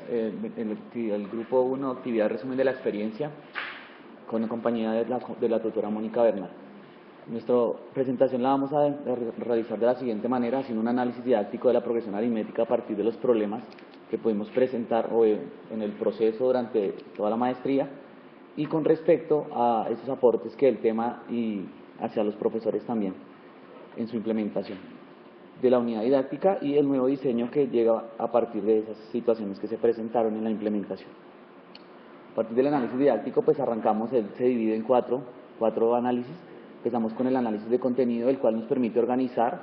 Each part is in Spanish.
el grupo 1, actividad resumen de la experiencia, con la compañía de la tutora Mónica Bernal. Nuestra presentación la vamos a realizar de la siguiente manera, haciendo un análisis didáctico de la progresión aritmética a partir de los problemas que pudimos presentar en el proceso durante toda la maestría y con respecto a esos aportes que el tema y hacia los profesores también en su implementación de la unidad didáctica y el nuevo diseño que llega a partir de esas situaciones que se presentaron en la implementación. A partir del análisis didáctico, pues arrancamos, se divide en cuatro análisis. Empezamos con el análisis de contenido, el cual nos permite organizar,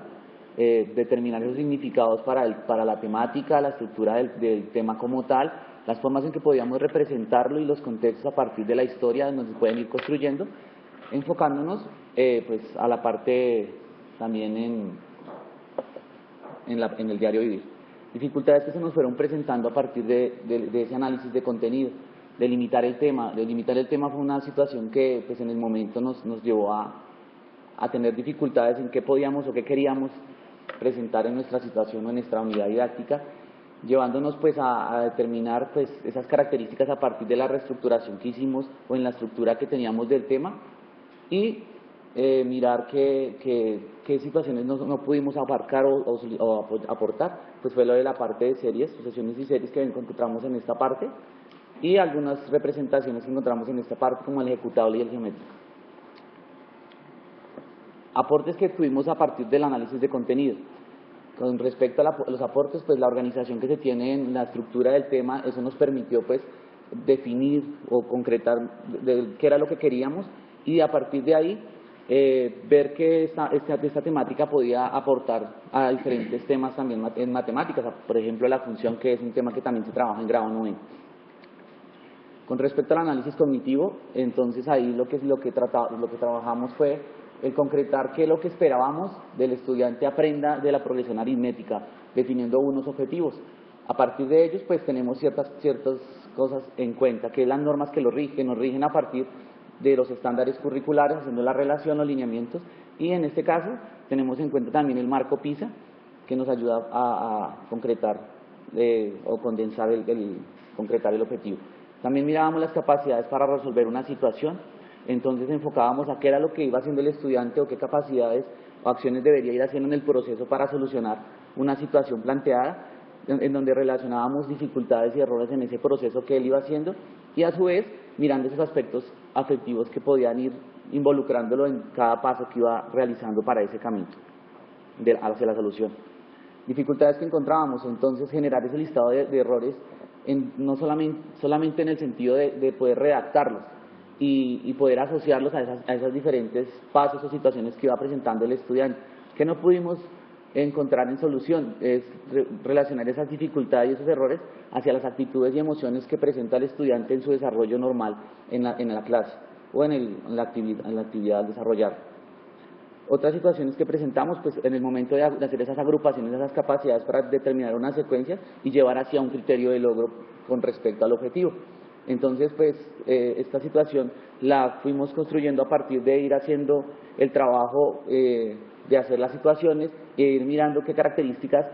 determinar esos significados para la temática, la estructura del tema como tal, las formas en que podíamos representarlo y los contextos a partir de la historia donde se pueden ir construyendo, enfocándonos pues a la parte también en el diario vivir. Dificultades que se nos fueron presentando a partir de ese análisis de contenido. Delimitar el tema fue una situación que pues en el momento nos llevó a tener dificultades en qué podíamos o qué queríamos presentar en nuestra situación o en nuestra unidad didáctica, llevándonos pues a determinar pues esas características a partir de la reestructuración que hicimos o en la estructura que teníamos del tema y mirar qué situaciones no pudimos abarcar o aportar, pues fue lo de la parte de series, sucesiones y series que encontramos en esta parte y algunas representaciones que encontramos en esta parte como el ejecutable y el geométrico. Aportes que tuvimos a partir del análisis de contenido. Con respecto a los aportes, pues la organización que se tiene en la estructura del tema, eso nos permitió pues definir o concretar qué era lo que queríamos y a partir de ahí ver que esta temática podía aportar a diferentes temas también en matemáticas, por ejemplo la función, que es un tema que también se trabaja en grado 9. Con respecto al análisis cognitivo, entonces ahí lo que trabajamos fue el concretar qué es lo que esperábamos del estudiante aprenda de la progresión aritmética, definiendo unos objetivos. A partir de ellos, pues tenemos ciertas cosas en cuenta, que las normas que nos rigen a partir de los estándares curriculares, haciendo la relación, los lineamientos, y en este caso tenemos en cuenta también el marco PISA, que nos ayuda a concretar o condensar concretar el objetivo. También mirábamos las capacidades para resolver una situación, entonces enfocábamos a qué era lo que iba haciendo el estudiante o qué capacidades o acciones debería ir haciendo en el proceso para solucionar una situación planteada, en donde relacionábamos dificultades y errores en ese proceso que él iba haciendo y a su vez mirando esos aspectos afectivos que podían ir involucrándolo en cada paso que iba realizando para ese camino hacia la solución. Dificultades que encontrábamos, entonces generar ese listado de errores no solamente en el sentido de poder redactarlos y poder asociarlos a esas diferentes pasos o situaciones que iba presentando el estudiante, que no pudimos encontrar en solución, es relacionar esas dificultades y esos errores hacia las actitudes y emociones que presenta el estudiante en su desarrollo normal en la clase o en la actividad al desarrollar. Otras situaciones que presentamos, pues en el momento de hacer esas agrupaciones, esas capacidades para determinar una secuencia y llevar hacia un criterio de logro con respecto al objetivo. Entonces, pues esta situación la fuimos construyendo a partir de ir haciendo el trabajo de hacer las situaciones e ir mirando qué características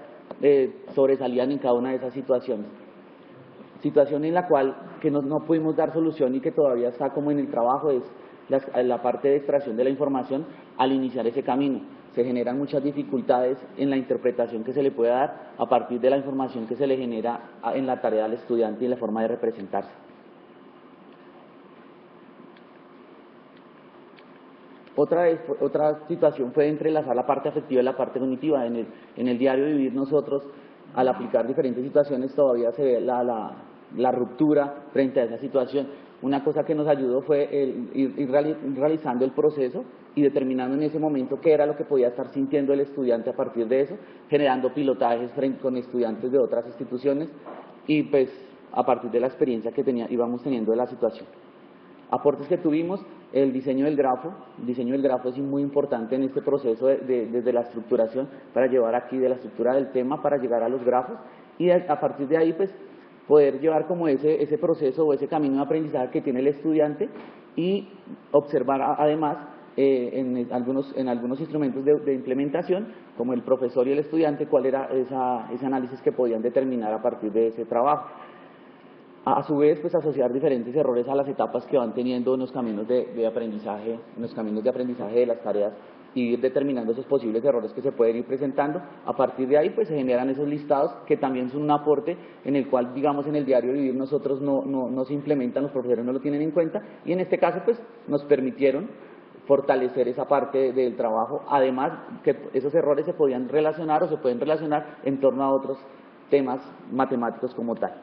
sobresalían en cada una de esas situaciones. Situación en la cual que no pudimos dar solución y que todavía está como en el trabajo es la parte de extracción de la información al iniciar ese camino. Se generan muchas dificultades en la interpretación que se le puede dar a partir de la información que se le genera en la tarea al estudiante y en la forma de representarse. Otra situación fue entrelazar la parte afectiva y la parte cognitiva. En el diario vivir nosotros, al aplicar diferentes situaciones, todavía se ve la ruptura frente a esa situación. Una cosa que nos ayudó fue ir realizando el proceso y determinando en ese momento qué era lo que podía estar sintiendo el estudiante a partir de eso, generando pilotajes con estudiantes de otras instituciones y pues a partir de la experiencia que íbamos teniendo de la situación. Aportes que tuvimos, el diseño del grafo. El diseño del grafo es muy importante en este proceso desde la estructuración para llevar aquí de la estructura del tema para llegar a los grafos y a partir de ahí pues poder llevar como ese proceso o ese camino de aprendizaje que tiene el estudiante y observar además en algunos instrumentos de implementación como el profesor y el estudiante cuál era ese análisis que podían determinar a partir de ese trabajo. A su vez, pues asociar diferentes errores a las etapas que van teniendo en los caminos de aprendizaje, de las tareas, y ir determinando esos posibles errores que se pueden ir presentando. A partir de ahí, pues se generan esos listados que también son un aporte en el cual, digamos, en el diario vivir nosotros no se implementan, los profesores no lo tienen en cuenta, y en este caso, pues nos permitieron fortalecer esa parte del trabajo, además que esos errores se podían relacionar o se pueden relacionar en torno a otros temas matemáticos como tal.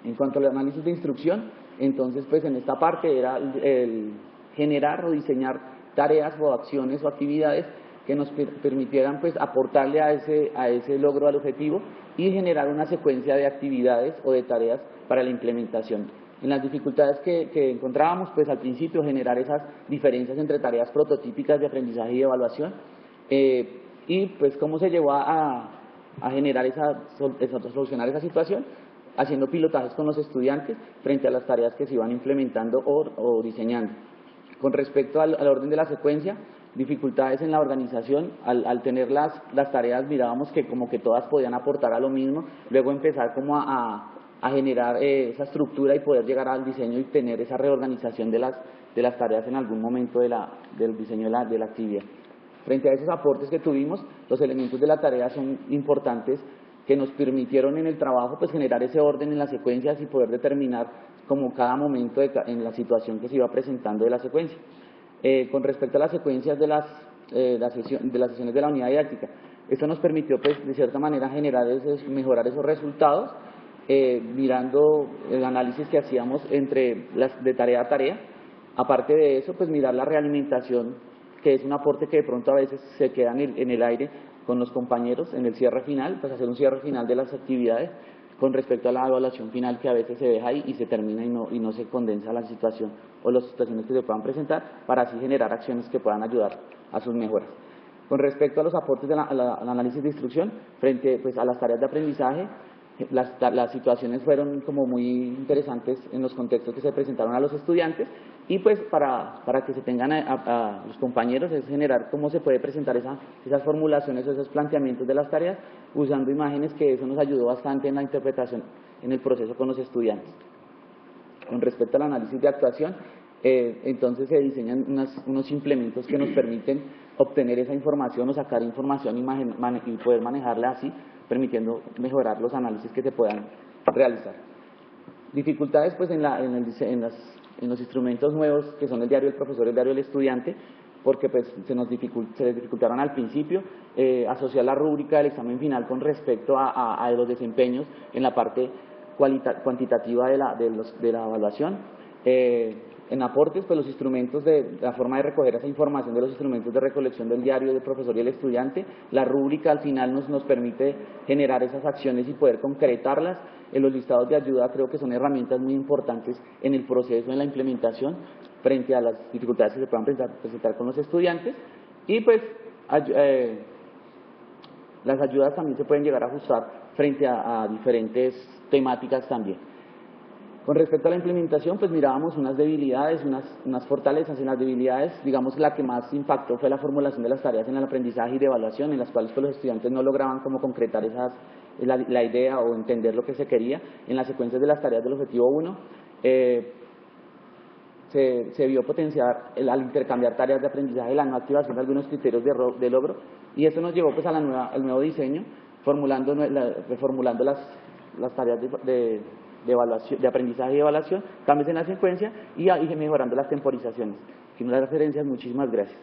En cuanto al análisis de instrucción, entonces pues en esta parte era el generar o diseñar tareas o acciones o actividades que nos permitieran pues aportarle a ese logro al objetivo y generar una secuencia de actividades o de tareas para la implementación. En las dificultades que encontrábamos, pues al principio generar esas diferencias entre tareas prototípicas de aprendizaje y de evaluación, y pues cómo se llevó a generar solucionar esa situación, haciendo pilotajes con los estudiantes frente a las tareas que se iban implementando o diseñando. Con respecto al orden de la secuencia, dificultades en la organización, al tener las tareas mirábamos que como que todas podían aportar a lo mismo, luego empezar como a generar esa estructura y poder llegar al diseño y tener esa reorganización de las tareas en algún momento del diseño de la actividad. Frente a esos aportes que tuvimos, los elementos de la tarea son importantes que nos permitieron en el trabajo pues generar ese orden en las secuencias y poder determinar como cada momento en la situación que se iba presentando de la secuencia. Con respecto a las secuencias de las sesiones de la unidad didáctica, esto nos permitió pues de cierta manera mejorar esos resultados, mirando el análisis que hacíamos de tarea a tarea. Aparte de eso, pues mirar la realimentación, que es un aporte que de pronto a veces se queda en el aire con los compañeros en el cierre final, pues hacer un cierre final de las actividades con respecto a la evaluación final que a veces se deja ahí y se termina y no se condensa la situación o las situaciones que se puedan presentar para así generar acciones que puedan ayudar a sus mejoras. Con respecto a los aportes al análisis de instrucción, frente pues, a las tareas de aprendizaje, las situaciones fueron como muy interesantes en los contextos que se presentaron a los estudiantes y pues para que se tengan a los compañeros es generar cómo se puede presentar esas formulaciones o esos planteamientos de las tareas usando imágenes, que eso nos ayudó bastante en la interpretación en el proceso con los estudiantes. Con respecto al análisis de actuación, entonces se diseñan unos implementos que nos permiten obtener esa información o sacar información y poder manejarla así, permitiendo mejorar los análisis que se puedan realizar. Dificultades pues en los instrumentos nuevos que son el diario del profesor y el diario del estudiante, porque pues se les dificultaron al principio asociar la rúbrica del examen final con respecto a los desempeños en la parte cuantitativa de la evaluación. En aportes, pues los instrumentos la forma de recoger esa información de los instrumentos de recolección del diario del profesor y el estudiante, la rúbrica al final nos permite generar esas acciones y poder concretarlas. Los listados de ayuda creo que son herramientas muy importantes en el proceso, en la implementación, frente a las dificultades que se puedan presentar con los estudiantes. Y pues las ayudas también se pueden llegar a ajustar frente a diferentes temáticas también. Con respecto a la implementación, pues mirábamos unas debilidades, unas fortalezas. En las debilidades, digamos, la que más impactó fue la formulación de las tareas en el aprendizaje y de evaluación, en las cuales pues, los estudiantes no lograban como concretar la idea o entender lo que se quería. En las secuencias de las tareas del objetivo 1, se vio potenciar al intercambiar tareas de aprendizaje la no activación de algunos criterios de logro, y esto nos llevó pues, al nuevo diseño, reformulando las tareas de aprendizaje y evaluación, cambios en la secuencia y mejorando las temporizaciones. Sin las referencias, muchísimas gracias.